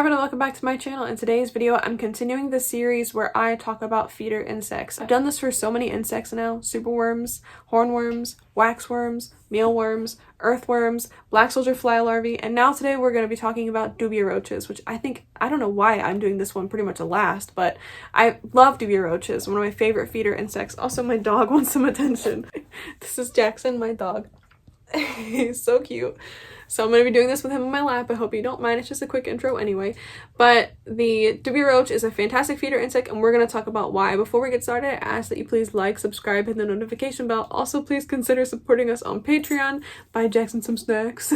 Hi everyone, welcome back to my channel. In today's video, I'm continuing the series where I talk about feeder insects. I've done this for so many insects now: superworms, hornworms, waxworms, mealworms, earthworms, black soldier fly larvae, and now today we're going to be talking about Dubia roaches, which I don't know why I'm doing this one pretty much last, but I love Dubia roaches, one of my favorite feeder insects. Also, my dog wants some attention. This is Jackson, my dog. He's so cute. So I'm going to be doing this with him in my lap. I hope you don't mind. It's just a quick intro anyway. But the Dubia roach is a fantastic feeder insect, and we're going to talk about why. Before we get started, I ask that you please like, subscribe, hit the notification bell. Also, please consider supporting us on Patreon. Buy Jackson some snacks.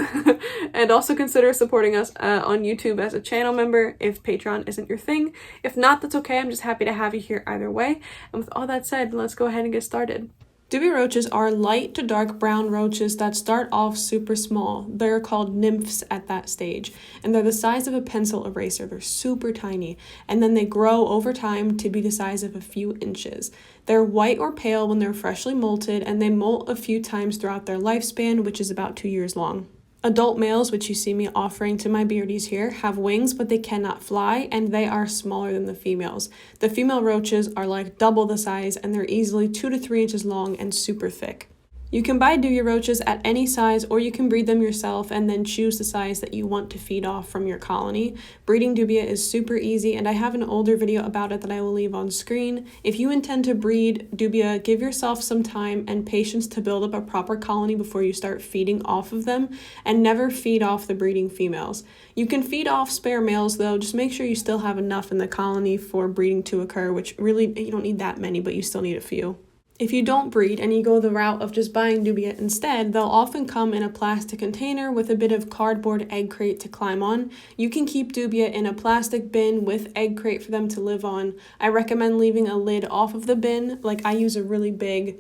And also consider supporting us on YouTube as a channel member if Patreon isn't your thing. If not, that's okay. I'm just happy to have you here either way. And with all that said, let's go ahead and get started. Dubia roaches are light to dark brown roaches that start off super small. They're called nymphs at that stage, and they're the size of a pencil eraser. They're super tiny, and then they grow over time to be the size of a few inches. They're white or pale when they're freshly molted, and they molt a few times throughout their lifespan, which is about 2 years long. Adult males, which you see me offering to my beardies here, have wings, but they cannot fly, and they are smaller than the females. The female roaches are like double the size, and they're easily 2 to 3 inches long and super thick. You can buy Dubia roaches at any size, or you can breed them yourself and then choose the size that you want to feed off from your colony. Breeding Dubia is super easy, and I have an older video about it that I will leave on screen. If you intend to breed Dubia, give yourself some time and patience to build up a proper colony before you start feeding off of them, and never feed off the breeding females. You can feed off spare males though, just make sure you still have enough in the colony for breeding to occur, which really, you don't need that many, but you still need a few. If you don't breed and you go the route of just buying Dubia instead, they'll often come in a plastic container with a bit of cardboard egg crate to climb on. You can keep Dubia in a plastic bin with egg crate for them to live on. I recommend leaving a lid off of the bin. Like, I use a really big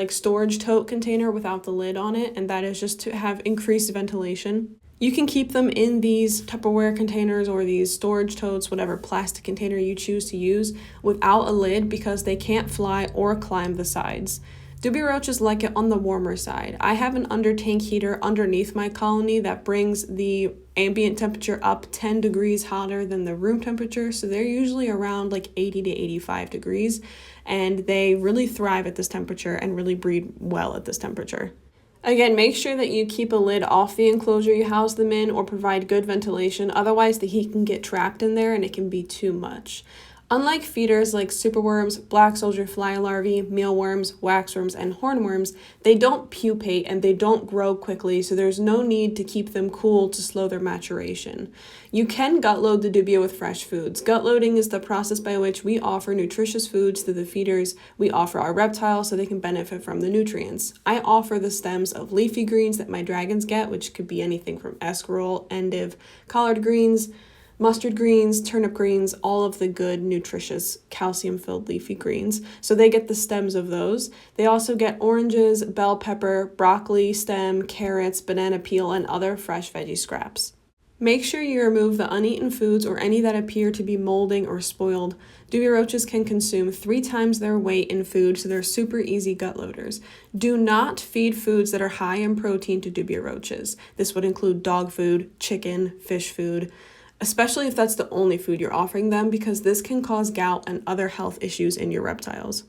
storage tote container without the lid on it, and that is just to have increased ventilation. You can keep them in these Tupperware containers or these storage totes, whatever plastic container you choose to use, without a lid because they can't fly or climb the sides. Dubia roaches like it on the warmer side. I have an under tank heater underneath my colony that brings the ambient temperature up 10 degrees hotter than the room temperature, so they're usually around 80 to 85 degrees, and they really thrive at this temperature and really breed well at this temperature. Again, make sure that you keep a lid off the enclosure you house them in or provide good ventilation, otherwise the heat can get trapped in there and it can be too much. Unlike feeders like superworms, black soldier fly larvae, mealworms, waxworms, and hornworms, they don't pupate and they don't grow quickly, so there's no need to keep them cool to slow their maturation. You can gut load the Dubia with fresh foods. Gut loading is the process by which we offer nutritious foods to the feeders. We offer our reptiles so they can benefit from the nutrients. I offer the stems of leafy greens that my dragons get, which could be anything from escarole, endive, collard greens, mustard greens, turnip greens, all of the good, nutritious, calcium-filled leafy greens. So they get the stems of those. They also get oranges, bell pepper, broccoli stem, carrots, banana peel, and other fresh veggie scraps. Make sure you remove the uneaten foods or any that appear to be molding or spoiled. Dubia roaches can consume 3 times their weight in food, so they're super easy gut loaders. Do not feed foods that are high in protein to Dubia roaches. This would include dog food, chicken, fish food, especially if that's the only food you're offering them, because this can cause gout and other health issues in your reptiles.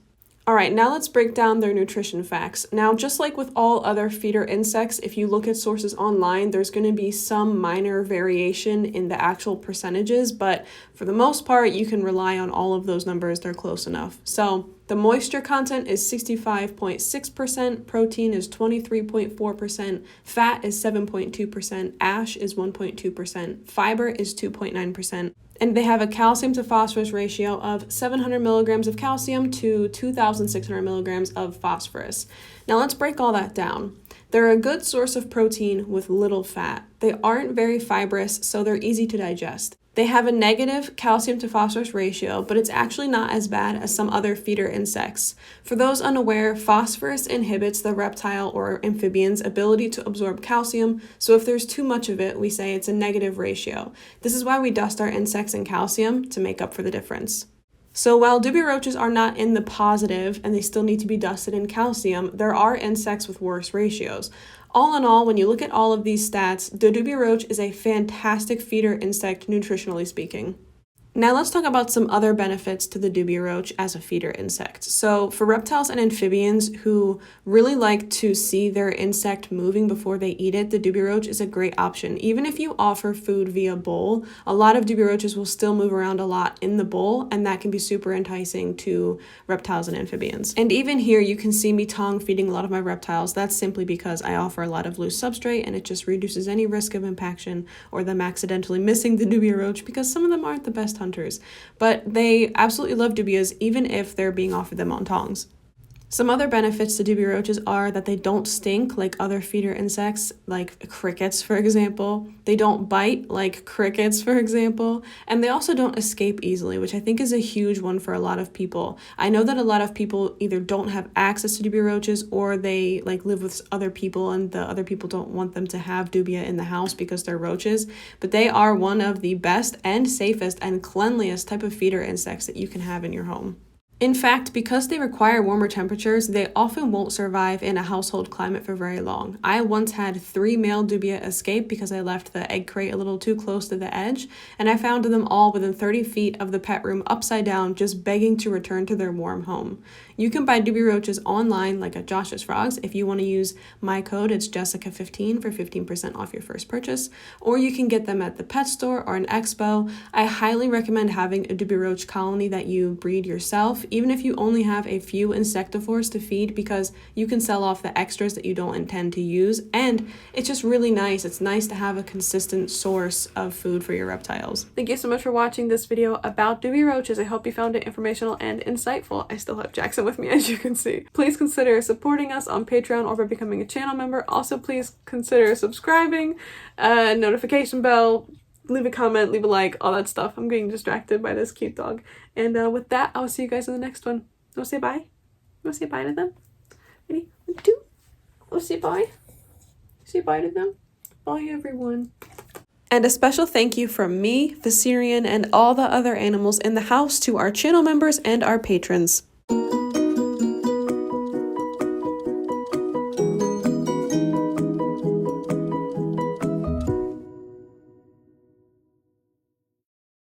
Alright, now let's break down their nutrition facts. Now, just like with all other feeder insects, if you look at sources online, there's going to be some minor variation in the actual percentages, but for the most part, you can rely on all of those numbers. They're close enough. So, the moisture content is 65.6%, protein is 23.4%, fat is 7.2%, ash is 1.2%, fiber is 2.9%. And they have a calcium to phosphorus ratio of 700 milligrams of calcium to 2,600 milligrams of phosphorus. Now let's break all that down. They're a good source of protein with little fat. They aren't very fibrous, so they're easy to digest. They have a negative calcium to phosphorus ratio, but it's actually not as bad as some other feeder insects. For those unaware, phosphorus inhibits the reptile or amphibian's ability to absorb calcium, so if there's too much of it, we say it's a negative ratio. This is why we dust our insects in calcium to make up for the difference. So while Dubia roaches are not in the positive and they still need to be dusted in calcium, there are insects with worse ratios. All in all, when you look at all of these stats, the Dubia roach is a fantastic feeder insect nutritionally speaking. Now let's talk about some other benefits to the Dubia roach as a feeder insect. So for reptiles and amphibians who really like to see their insect moving before they eat it, the Dubia roach is a great option. Even if you offer food via bowl, a lot of Dubia roaches will still move around a lot in the bowl, and that can be super enticing to reptiles and amphibians. And even here you can see me tongue feeding a lot of my reptiles. That's simply because I offer a lot of loose substrate and it just reduces any risk of impaction or them accidentally missing the Dubia roach, because some of them aren't the best hunters, but they absolutely love dubias even if they're being offered them on tongs. Some other benefits to Dubia roaches are that they don't stink like other feeder insects, like crickets, for example. They don't bite like crickets, for example. And they also don't escape easily, which I think is a huge one for a lot of people. I know that a lot of people either don't have access to Dubia roaches or they live with other people and the other people don't want them to have Dubia in the house because they're roaches. But they are one of the best and safest and cleanliest type of feeder insects that you can have in your home. In fact, because they require warmer temperatures, they often won't survive in a household climate for very long. I once had 3 male dubia escape because I left the egg crate a little too close to the edge, and I found them all within 30 feet of the pet room upside down, just begging to return to their warm home. You can buy Dubia roaches online, like at Josh's Frogs. If you want to use my code, it's Jessica15 for 15% off your first purchase, or you can get them at the pet store or an expo. I highly recommend having a Dubia roach colony that you breed yourself, even if you only have a few insectivores to feed, because you can sell off the extras that you don't intend to use, and it's just really nice. It's nice to have a consistent source of food for your reptiles. Thank you so much for watching this video about Dubia roaches. I hope you found it informational and insightful. I still have Jackson with me, as you can see. Please consider supporting us on Patreon or by becoming a channel member. Also, please consider subscribing, notification bell, leave a comment, leave a like, all that stuff. I'm getting distracted by this cute dog. And with that, I'll see you guys in the next one. You want to say bye? You want to say bye to them? Ready? 1, 2. Want to say bye? Say bye to them? Bye, everyone. And a special thank you from me, the Syrian, and all the other animals in the house to our channel members and our patrons.